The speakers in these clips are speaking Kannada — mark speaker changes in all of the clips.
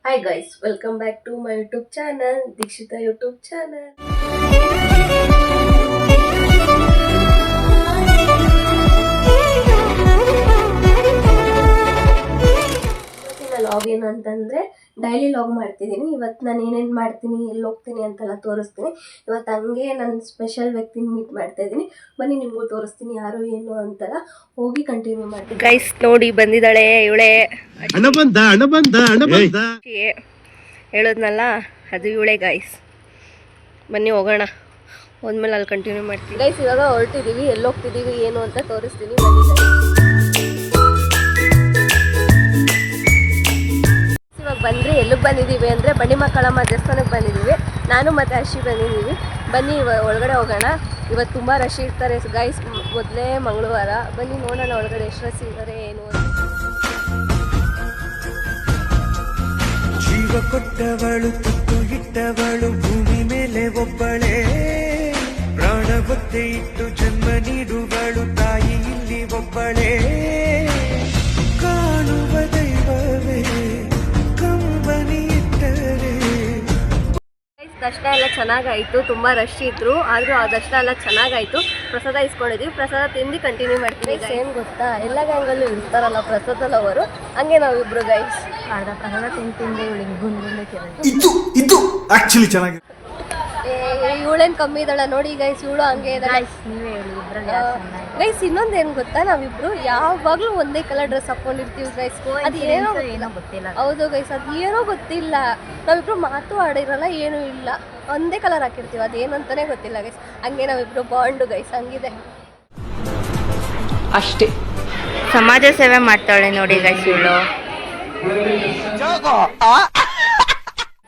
Speaker 1: Hi guys, welcome back to my YouTube channel, Dikshita YouTube channel. ಇವತ್ತಿನ ಲಾಗ್ ಏನು ಅಂತಂದ್ರೆ ಡೈಲಿ ಲಾಗ್ ಮಾಡ್ತಿದ್ದೀನಿ. ಇವತ್ತು ನಾನು ಏನೇನು ಮಾಡ್ತೀನಿ, ಎಲ್ಲಿ ಹೋಗ್ತೀನಿ ಅಂತೆಲ್ಲ ತೋರಿಸ್ತೀನಿ. ಇವತ್ತು ಹಂಗೆ ನನ್ನ ಸ್ಪೆಷಲ್ ವ್ಯಕ್ತಿನ ಮೀಟ್ ಮಾಡ್ತಾ ಇದ್ದೀನಿ. ಬನ್ನಿ ನಿಮಗೂ ತೋರಿಸ್ತೀನಿ ಯಾರು ಏನು ಅಂತೆಲ್ಲ. ಹೋಗಿ ಕಂಟಿನ್ಯೂ ಮಾಡ್ತೀನಿ. ಗೈಸ್ ನೋಡಿ ಬಂದಿದ್ದಾಳೆ ಇವಳೆ. ಹೇಳೋದ್ನಲ್ಲ ಅದು ಇವಳೆ ಗೈಸ್. ಬನ್ನಿ ಹೋಗೋಣ. ಹೋದ್ಮೇಲೆ ಅಲ್ಲಿ ಕಂಟಿನ್ಯೂ ಮಾಡ್ತೀವಿ ಗೈಸ್. ಇವಾಗ ಹೊರಟಿದ್ದೀವಿ, ಎಲ್ಲಿ ಹೋಗ್ತಿದ್ದೀವಿ ಏನು ಅಂತ ತೋರಿಸ್ತೀನಿ. ಇವಾಗ ಬಂದರೆ ಎಲ್ಲಿಗೆ ಬಂದಿದ್ದೀವಿ ಅಂದರೆ ಬಂಡಿಮಕ್ಕಳಮ್ಮ ದೇವಸ್ಥಾನಕ್ಕೆ ಬಂದಿದ್ದೀವಿ. ನಾನು ಮತ್ತು ಅರ್ಷಿ ಬಂದಿದ್ದೀವಿ. ಬನ್ನಿ ಒಳಗಡೆ ಹೋಗೋಣ. ಇವತ್ತು ತುಂಬ ರಶ್ ಇರ್ತಾರೆ ಗೈಸ್, ಮೊದಲೇ ಮಂಗಳವಾರ. ಬನ್ನಿ ನೋಡೋಣ ಒಳಗಡೆ ಎಷ್ಟು ರಶ್ ಇರ್ತಾರೆ ಏನು ಅಂತ.
Speaker 2: ಜೀವ ಕೊಟ್ಟವಳು ತುತ್ತು ಇಟ್ಟವಳು ಭೂಮಿ ಮೇಲೆ ಒಬ್ಬಳೇ, ಪ್ರಾಣ ಒತ್ತೆ ಇಟ್ಟು ಜನ್ಮ ನೀಡುವಳು ತಾಯಿ ಇಲ್ಲಿ ಒಬ್ಬಳೇ, ಕಾಣುವ ದೈವವೇ ಕಂಬನಿ ಇಟ್ಟರೆ.
Speaker 1: ದರ್ಶನ ಎಲ್ಲ ಚೆನ್ನಾಗಾಯಿತು, ತುಂಬ ರಶ್ ಇದ್ರು, ಆದರೂ ಆ ದರ್ಶನ ಎಲ್ಲ ಚೆನ್ನಾಗಾಯಿತು. ಪ್ರಸಾದ ಇಸ್ಕೊಂಡಿದ್ದೀವಿ, ಪ್ರಸಾದ ತಿಂದು ಕಂಟಿನ್ಯೂ ಮಾಡ್ತೀವಿ. ಏನು ಗೊತ್ತಾ, ಎಲ್ಲ ಗ್ಯಾಂಗಲ್ಲೂ ಇರ್ತಾರಲ್ಲ ಪ್ರಸಾದ ಅವರು, ಹಂಗೆ ನಾವಿಬ್ರು ಗೈಸ್ ಪ್ರಸಾದ ತಿಂದು ಇವಳಿಗೆ
Speaker 3: ಇದು ಆಕ್ಚುಲಿ ಚೆನ್ನಾಗಿದೆ.
Speaker 1: ಇವಳೇನು ಕಮ್ಮಿ ಇದ್ದಾಳ ನೋಡಿ ಗೈಸ್, ಇವಳು ಹಂಗೆ ಇದ್ದಾಳೆ. ಗೈಸ್ ಇನ್ನೊಂದು ಏನು ಗೊತ್ತಾ, ನಾವಿಬ್ರು ಯಾವಾಗಲೂ ಒಂದೇ ಕಲರ್ ಡ್ರೆಸ್ ಹಾಕೊಂಡಿರ್ತೀವಿ ಗೈಸ್. ಅದು ಏನೋ ಗೊತ್ತಿಲ್ಲ. ಹೌದು ಗೈಸ್, ಅದು ಏನೋ ಗೊತ್ತಿಲ್ಲ. ನಾವಿಬ್ರು ಮಾತು ಆಡಿರಲ್ಲ, ಏನೂ ಇಲ್ಲ, ಒಂದೇ ಕಲರ್ ಹಾಕಿರ್ತೀವಿ. ಅದೇನಂತಾನೆ ಗೊತ್ತಿಲ್ಲ ಗೈಸ್. ಹಂಗೆ ನಾವಿಬ್ರು ಬಾಂಡು ಗೈಸ್, ಹಂಗಿದೆ
Speaker 4: ಅಷ್ಟೇ. ಸಮಾಜ ಸೇವೆ ಮಾಡ್ತಾಳೆ ನೋಡಿ ಗೈಸ್ ಇವಳು.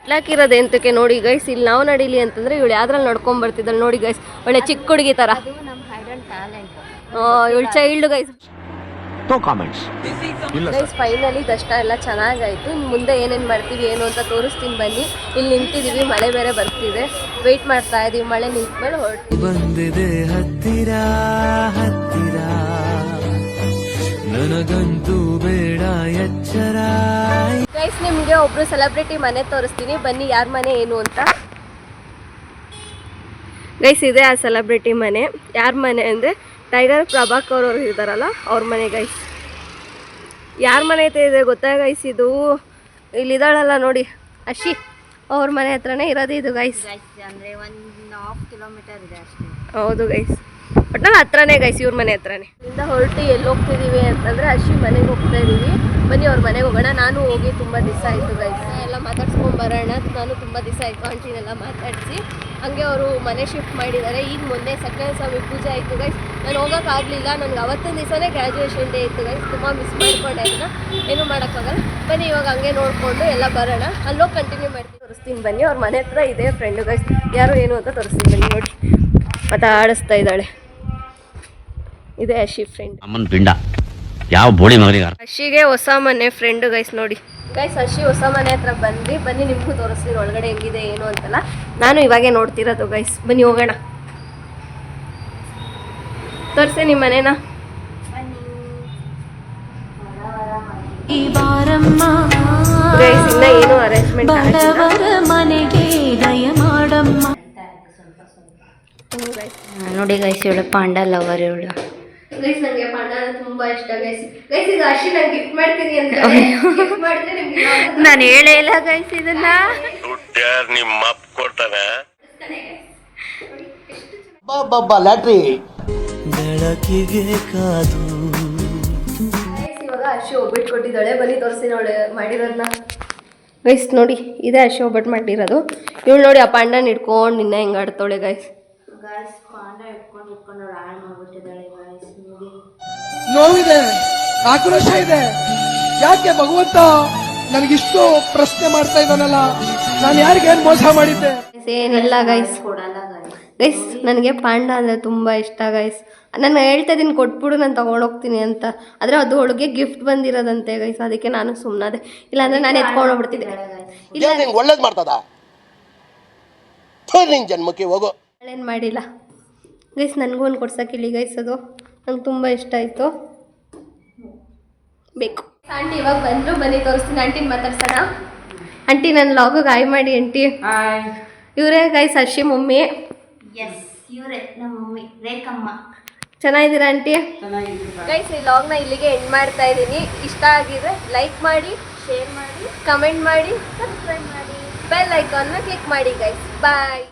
Speaker 1: ಇಟ್ಲಾಕಿರೋದು ಎಂತಕ್ಕೆ ನೋಡಿ ಗೈಸ್, ಇಲ್ಲಿ ನಾವು ನಡೀಲಿ ಅಂತಂದ್ರೆ ಇವಳು ಯಾವ್ದ್ರಲ್ಲಿ ನಡ್ಕೊಂಡ್ ಬರ್ತಿದ್ದಾಳೆ ನೋಡಿ ಗೈಸ್, ಒಳ್ಳೆ ಚಿಕ್ಕ ಹುಡುಗಿ ತರ. ಇವಳು ಚೈಲ್ಡ್ ಗೈಸ್. ಗೈಸ್ ಫೈನಲಿ ದರ್ಶನ ಎಲ್ಲ ಚೆನ್ನಾಗಾಯ್ತು. ಇನ್ನು ಮುಂದೆ ಏನೇನು ಮಾಡ್ತೀವಿ ಏನು ಅಂತ ತೋರಿಸ್ತೀನಿ ಬನ್ನಿ. ಇಲ್ಲಿ ನಿಂತಿದ್ದೀವಿ, ಮಳೆ ಬೇರೆ ಬರ್ತಿದೆ, ವೆಯ್ಟ್ ಮಾಡ್ತಾ ಇದೀವಿ. ಮಳೆ ನಿಂತ ಮೇಲೆ ಹೊರಡ್ತೀವಿ.
Speaker 2: ಬಂದಿದೆ ಹತ್ತಿರ ಹತ್ತಿರ, ನನಗಂತೂ ಬೇಡ ಎಚ್ಚರ.
Speaker 1: ಗೈಸ್ ನಿಮಗೆ ಒಬ್ರು ಸೆಲೆಬ್ರಿಟಿ ಮನೆ ತೋರಿಸ್ತೀನಿ ಬನ್ನಿ, ಯಾರ ಮನೆ ಏನು ಅಂತ. ಗೈಸ್ ಇದೆ ಆ ಸೆಲೆಬ್ರಿಟಿ ಮನೆ. ಯಾರ ಮನೆ ಅಂದರೆ ಟೈಗರ್ ಪ್ರಭಾಕರ್ ಅವರು ಇದ್ದಾರಲ್ಲ ಅವ್ರ ಮನೆ ಗೈಸ್. ಯಾರ ಮನೆ ಐತೆ ಇದೆ ಗೊತ್ತಾ ಗೈಸ್, ಇದು ಇಲ್ಲಿದ್ದಾಳಲ್ಲ ನೋಡಿ ಅಶಿ, ಅವ್ರ ಮನೆ ಹತ್ರನೇ ಇರೋದು ಇದು ಗೈಸ್.
Speaker 4: ಅಂದರೆ 1.5 ಕಿಲೋಮೀಟರ್ ಇದೆ ಅಷ್ಟೇ.
Speaker 1: ಹೌದು ಗೈಸ್, ಒಟ್ನಲ್ಲಿ ಹತ್ರನೇ ಗೈಸ್, ಇವ್ರ ಮನೆ ಹತ್ರನೇ. ಇಲ್ಲಿಂದ ಹೊರಟು ಎಲ್ಲಿ ಹೋಗ್ತಿದ್ದೀವಿ ಅಂತಂದರೆ ಅಶಿ ಮನೆಗೆ ಹೋಗ್ತಾ ಇದ್ದೀವಿ. ಬನ್ನಿ ಅವ್ರ ಮನೆಗೆ ಹೋಗೋಣ. ನಾನು ಹೋಗಿ ತುಂಬ ದಿವಸ ಆಯಿತು ಗೈಸ್, ಎಲ್ಲ ಮಾತಾಡ್ಸ್ಕೊಂಡು ಬರೋಣ. ನಾನು ತುಂಬ ದಿವಸ ಆಯಿತು ಆಂಟಿನೆಲ್ಲ ಮಾತಾಡಿಸಿ. ಹಾಗೆ ಅವರು ಮನೆ ಶಿಫ್ಟ್ ಮಾಡಿದ್ದಾರೆ. ಈಗ ಮೊನ್ನೆ ಸತ್ಯನಾರಾಯಣ ಸ್ವಾಮಿ ಪೂಜೆ ಆಯಿತು ಗೈಸ್. ನಾನು ಹೋಗೋಕ್ಕಾಗಲಿಲ್ಲ, ನನಗೆ ಅವತ್ತಿನ ದಿವಸನೇ ಗ್ರ್ಯಾಜುಯೇಷನ್ ಡೇ ಇತ್ತು ಗೈಸ್. ತುಂಬ ಮಿಸ್ ಮಾಡ್ಕೊಂಡೆ, ಅದನ್ನ ಏನೂ ಮಾಡೋಕ್ಕಾಗಲ್ಲ. ಬನ್ನಿ ಇವಾಗ ಹಂಗೆ ನೋಡಿಕೊಂಡು ಎಲ್ಲ ಬರೋಣ. ಅಲ್ಲೋಗಿ ಕಂಟಿನ್ಯೂ ಮಾಡ್ತೀನಿ, ತೋರಿಸ್ತೀನಿ ಬನ್ನಿ. ಅವ್ರ ಮನೆ ಹತ್ರ ಇದೆ ಫ್ರೆಂಡು ಗೈಸ್, ಯಾರು ಏನು ಅಂತ ತೋರಿಸ್ತೀನಿ ಬನ್ನಿ. ನೋಡಿ ಮತ್ತೆ ಆಡಿಸ್ತಾ ಇದ್ದಾಳೆ, ಇದೆ ಅಶಿ ಫ್ರೆಂಡ್.
Speaker 5: ಅಮ್ಮನ ಪಿಂಡ ಯಾವ ಬೋಳಿ ಮಗನಿಗೆ.
Speaker 1: ಅಶಿಗೆ ಹೊಸ ಮನೆ ಫ್ರೆಂಡ್ ಗೈಸ್. ನೋಡಿ ಗೈಸ್ ಅಶಿ ಹೊಸ ಮನೆ ಹತ್ರ ಬಂದ್ವಿ. ಬನ್ನಿ ನಿಮಗೂ ತೋರಿಸ್ತೀನಿ ಒಳಗಡೆ ಹೆಂಗಿದೆ ಏನು ಅಂತಲ್ಲ. ನಾನು ಇವಾಗೆ ನೋಡ್ತಿರೋದು ಗೈಸ್, ಬನ್ನಿ ಹೋಗೋಣ. ತೋರಿಸಿ ನಿಮ್ಮ ಮನೇನ. ಗೈಸ್ ಇನ್ನ ಏನು ಅರೇಂಜ್ಮೆಂಟ್
Speaker 4: ನೋಡಿ ಗೈಸ್ ಇವಳು ಪಾಂಡ ಲವರ್ ಇವಳು.
Speaker 1: ಗೈಸ್ ನಂಗೆ ಪಾಂಡ ತುಂಬಾ ಇಷ್ಟ ಗೈಸ್. ಗೈಸ್ ಇದು ಅಶಿ ನಂಗೆ ಗಿಫ್ಟ್ ಮಾಡ್ತೀನಿ ಅಂತ ಗಿಫ್ಟ್ ಮಾಡಿದ್ರೆ ನಿಮ್ಗೆ
Speaker 4: ನಾನು ಹೇಳೇ ಇಲ್ಲ ಗೈಸ್ ಇದನ್ನ.
Speaker 5: ನಿಮ್ಮ ಅಪ್ಪ ಕೊಡ್ತಾನೆ
Speaker 3: ಲ್ಯಾಟ್ರಿ
Speaker 2: ಬೆಳಕಿಗೆ ಕಾದು.
Speaker 1: ಗೈಸ್ ಇವಾಗ ಅಶಿ ಒಬ್ಬಟ್ಟು ಕೊಟ್ಟಿದ್ದಾಳೆ, ಬನ್ನಿ ತೋರಿಸ್ತೀನಿ ಅವಳು ಮಾಡಿರೋದನ್ನ. ಗೈಸ್ ನೋಡಿ ಇದೆ ಅಶಿ ಒಬ್ಬಟ್ಟು ಮಾಡಿರೋದು. ಇವಳು ನೋಡಿ ಆ ಪಾಂಡನ ಇಟ್ಕೊಂಡು ನಿನ್ನ ಹೆಂಗೆ ಆಡ್ತಾಳೆ ಗೈಸ್.
Speaker 4: ಪಾಂಡ ಇಟ್ಕೊಂಡು ಹಾಳು ಮಾಡ್ಬಿಟ್ಟಿದ್ದಾಳೆ ಗೈಸ್.
Speaker 3: ನೋವಿದೆ, ಆಕ್ರೋಶ ಇದೆ. ಯಾಕೆ ಭಗವಂತ ನನಗಿಷ್ಟು ಪ್ರಶ್ನೆ ಮಾಡ್ತಾ ಇದ್ದಾನಲ್ಲ, ನಾನು ಯಾರಿಗೇನು ಮೋಸ ಮಾಡಿದ್ದೆ?
Speaker 1: ಏನಿಲ್ಲ ಗೈಸ್, ಗೈಸ್ ನನಗೆ ಪಾಂಡ ಅಂದರೆ ತುಂಬ ಇಷ್ಟ ಗೈಸ್. ನಾನು ಹೇಳ್ತಾ ಇದ್ದೀನಿ ಕೊಟ್ಬಿಡು, ನಾನು ತೊಗೊಂಡೋಗ್ತೀನಿ ಅಂತ. ಆದರೆ ಅದು ಒಳಗೆ ಗಿಫ್ಟ್ ಬಂದಿರೋದಂತೆ ಗೈಸ್, ಅದಕ್ಕೆ ನಾನು ಸುಮ್ಮನಾದೆ. ಇಲ್ಲಾಂದರೆ ನಾನು ಎತ್ಕೊಂಡು ಹೋಗ್ಬಿಡ್ತಿದ್ದೆ. ಇಲ್ಲ
Speaker 6: ಒಳ್ಳೇದು ಮಾಡ್ತದ ನಿನ್ನ ಜನ್ಮಕ್ಕೆ ಹೋಗೋ.
Speaker 1: ಏನು ಮಾಡಿಲ್ಲ ಗೈಸ್, ನನಗೂ ಒಂದು ಕೊಡ್ಸೋಕ್ಕಿಲ್ಲಿ ಗೈಸ್. ಅದು ನಂಗೆ ತುಂಬ ಇಷ್ಟ ಆಯಿತು, ಬೇಕು. ಆಂಟಿ ಇವಾಗ ಬಂದರು, ಬನ್ನಿ ತೋರಿಸ್ತೀನಿ. ಆಂಟಿನ ಮಾತಾಡ್ಸೋಣ. ಆಂಟಿ ನನ್ನ ಲಾಗಿಗೆ ಹಾಯ್ ಮಾಡಿ ಆಂಟಿ. ಇವರೇ ಗೈಸ್ ಹರ್ಷಿ ಮಮ್ಮಿ.
Speaker 4: ಎಸ್ ಇವರೇ ನಮ್ಮ ಮಮ್ಮಿ ರೇಖಮ್ಮ.
Speaker 1: ಚೆನ್ನಾಗಿದ್ದೀರಾ ಆಂಟಿ? ಗೈಸ್ ಈ ಲಾಗ್ನ ಇಲ್ಲಿಗೆ ಎಂಡ್ ಮಾಡ್ತಾ ಇದ್ದೀನಿ. ಇಷ್ಟ ಆಗಿದ್ರೆ ಲೈಕ್ ಮಾಡಿ, ಶೇರ್ ಮಾಡಿ, ಕಮೆಂಟ್ ಮಾಡಿ, ಸಬ್ಸ್ಕ್ರೈಬ್ ಮಾಡಿ, ಬೆಲ್ ಐಕಾನ್ನ ಕ್ಲಿಕ್ ಮಾಡಿ ಗೈಸ್. ಬಾಯ್.